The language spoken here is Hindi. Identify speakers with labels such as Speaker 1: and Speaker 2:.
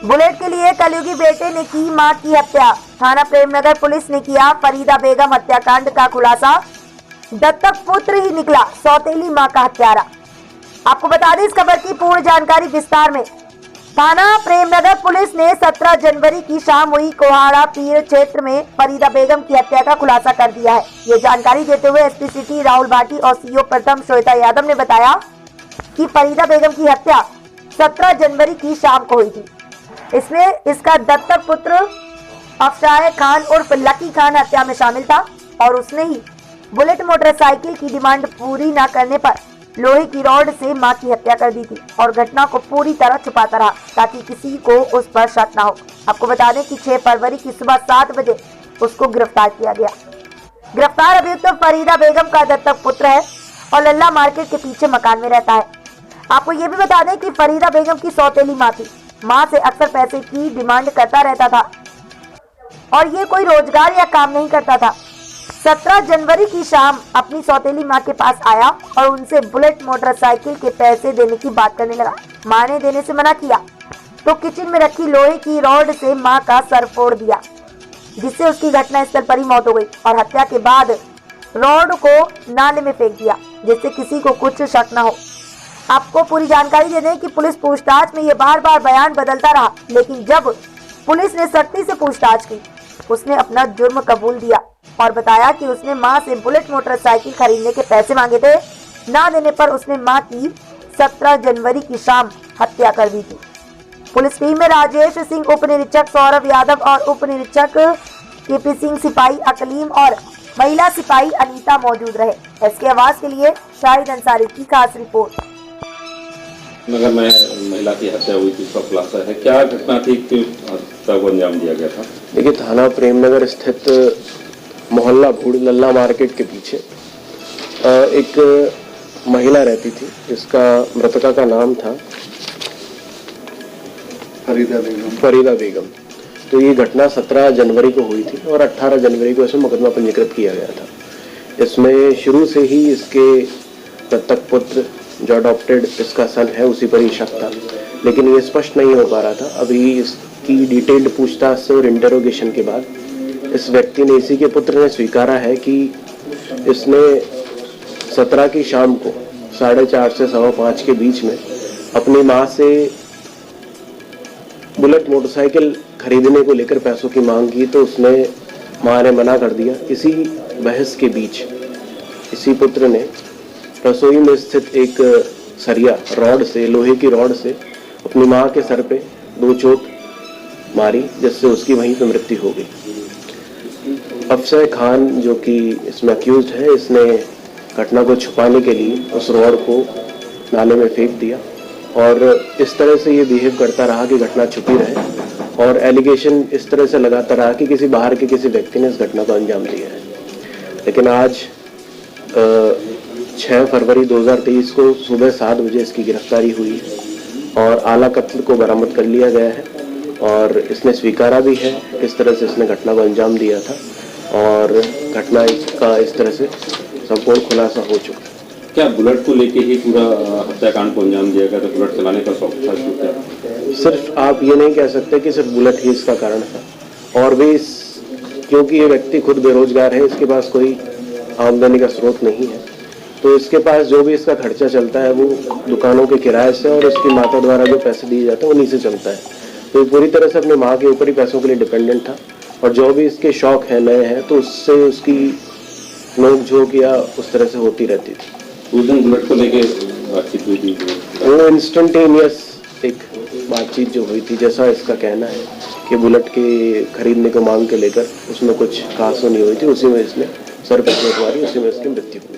Speaker 1: बुलेट के लिए कलयुगी बेटे ने की मां की हत्या। थाना प्रेमनगर पुलिस ने किया फरीदा बेगम हत्याकांड का खुलासा। दत्तक पुत्र ही निकला सौतेली मां का हत्यारा। आपको बता दें इस खबर की पूर्ण जानकारी विस्तार में। थाना प्रेमनगर पुलिस ने 17 जनवरी की शाम हुई कोहाड़ा पीर क्षेत्र में फरीदा बेगम की हत्या का खुलासा कर दिया है। ये जानकारी देते हुए एसपी सिटी राहुल भाटी और सीओ प्रथम श्वेता यादव ने बताया कि फरीदा बेगम की हत्या 17 जनवरी की शाम को हुई थी। इसमें इसका दत्तक पुत्र अफशाह खान उर्फ लकी खान हत्या में शामिल था और उसने ही बुलेट मोटरसाइकिल की डिमांड पूरी न करने पर लोहे की रॉड से मां की हत्या कर दी थी और घटना को पूरी तरह छुपाता रहा ताकि किसी को उस पर शक न हो। आपको बता दें कि 6 फरवरी की सुबह 7 बजे उसको गिरफ्तार किया गया। गिरफ्तार अभियुक्त फरीदा बेगम का दत्तक पुत्र है और लल्ला मार्केट के पीछे मकान में रहता है। आपको ये भी बता दें कि फरीदा बेगम की सौतेली मां थी। मां से अक्सर पैसे की डिमांड करता रहता था और ये कोई रोजगार या काम नहीं करता था। 17 जनवरी की शाम अपनी सौतेली मां के पास आया और उनसे बुलेट मोटरसाइकिल के पैसे देने की बात करने लगा। मां ने देने से मना किया तो किचन में रखी लोहे की रॉड से मां का सर फोड़ दिया, जिससे उसकी घटनास्थल पर ही मौत हो गई और हत्या के बाद रॉड को नाले में फेंक दिया जिससे किसी को कुछ शक न हो। आपको पूरी जानकारी दे दें कि पुलिस पूछताछ में ये बार बार बयान बदलता रहा, लेकिन जब पुलिस ने सख्ती से पूछताछ की उसने अपना जुर्म कबूल दिया और बताया कि उसने मां से बुलेट मोटरसाइकिल खरीदने के पैसे मांगे थे। ना देने पर उसने मां की 17 जनवरी की शाम हत्या कर दी थी। पुलिस टीम में राजेश सिंह, उप निरीक्षक सौरभ यादव और उप निरीक्षक केपी सिंह, सिपाही अकलीम और महिला सिपाही अनीता मौजूद रहे। इसके आवाज के लिए शाहिद अंसारी की खास रिपोर्ट।
Speaker 2: नगर में महिला की हत्या हुई थी, इसका खुलासा है। क्या घटना थी, क्यों हत्या को अंजाम दिया गया था?
Speaker 3: देखिए, थाना प्रेमनगर स्थित मोहल्ला भूड़ लल्ला मार्केट के पीछे एक महिला रहती थी। इसका मृतका का नाम था फरीदा बेगम। तो ये घटना 17 जनवरी को हुई थी और 18 जनवरी को इसमें मुकदमा पंजीकृत किया गया था। इसमें शुरू से ही इसके दत्तक पुत्र जो अडॉप्टेड इसका सन है उसी पर ही शक था, लेकिन ये स्पष्ट नहीं हो पा रहा था। अभी इसकी डिटेल्ड पूछताछ से और इंटरोगेशन के बाद इस व्यक्ति ने, इसी के पुत्र ने स्वीकारा है कि इसने 17 की शाम को 4:30 से 5:15 के बीच में अपनी मां से बुलेट मोटरसाइकिल खरीदने को लेकर पैसों की मांग की तो उसने मां ने मना कर दिया। इसी बहस के बीच इसी पुत्र ने रसोई में स्थित एक सरिया रॉड से, लोहे की रॉड से अपनी मां के सर पे 2 चोट मारी, जिससे उसकी वहीं पे मृत्यु हो गई। अफशाह खान जो कि इसमें अक्यूज्ड है, इसने घटना को छुपाने के लिए उस रॉड को नाले में फेंक दिया और इस तरह से ये बिहेव करता रहा कि घटना छुपी रहे और एलिगेशन इस तरह से लगाता रहा कि किसी बाहर के किसी व्यक्ति ने इस घटना को अंजाम दिया है। लेकिन आज 6 फरवरी 2023 को सुबह 7 बजे इसकी गिरफ्तारी हुई और आला कत्ल को बरामद कर लिया गया है और इसने स्वीकारा भी है किस तरह से इसने घटना को अंजाम दिया था और घटना का इस तरह से संपूर्ण खुलासा हो चुका है।
Speaker 2: क्या बुलेट को लेके ही पूरा हत्याकांड को अंजाम दिया गया था? बुलेट चलाने का शौक था?
Speaker 3: सिर्फ आप ये नहीं कह सकते कि सिर्फ बुलेट ही इसका कारण था, और भी क्योंकि ये व्यक्ति खुद बेरोजगार है, इसके पास कोई आमदनी का स्रोत नहीं है, तो इसके पास जो भी इसका खर्चा चलता है वो दुकानों के किराए से और उसकी माता द्वारा जो पैसे दिए जाते हैं उन्हीं से चलता है। तो पूरी तरह से अपने माँ के ऊपर ही पैसों के लिए डिपेंडेंट था और जो भी इसके शौक है नए हैं तो उससे उसकी नोक झोंक या उस तरह से होती रहती थी।
Speaker 2: उस दिन बुलेट को लेके बातचीत हुई थी?
Speaker 3: वो इंस्टेंटेनियस एक बातचीत जो हुई थी, जैसा इसका कहना है कि बुलेट के खरीदने को मांग के लेकर उसमें कुछ खास नहीं हुई थी, उसी में इसने सर पे चोट मारी, उसी में इसकी मृत्यु हुई।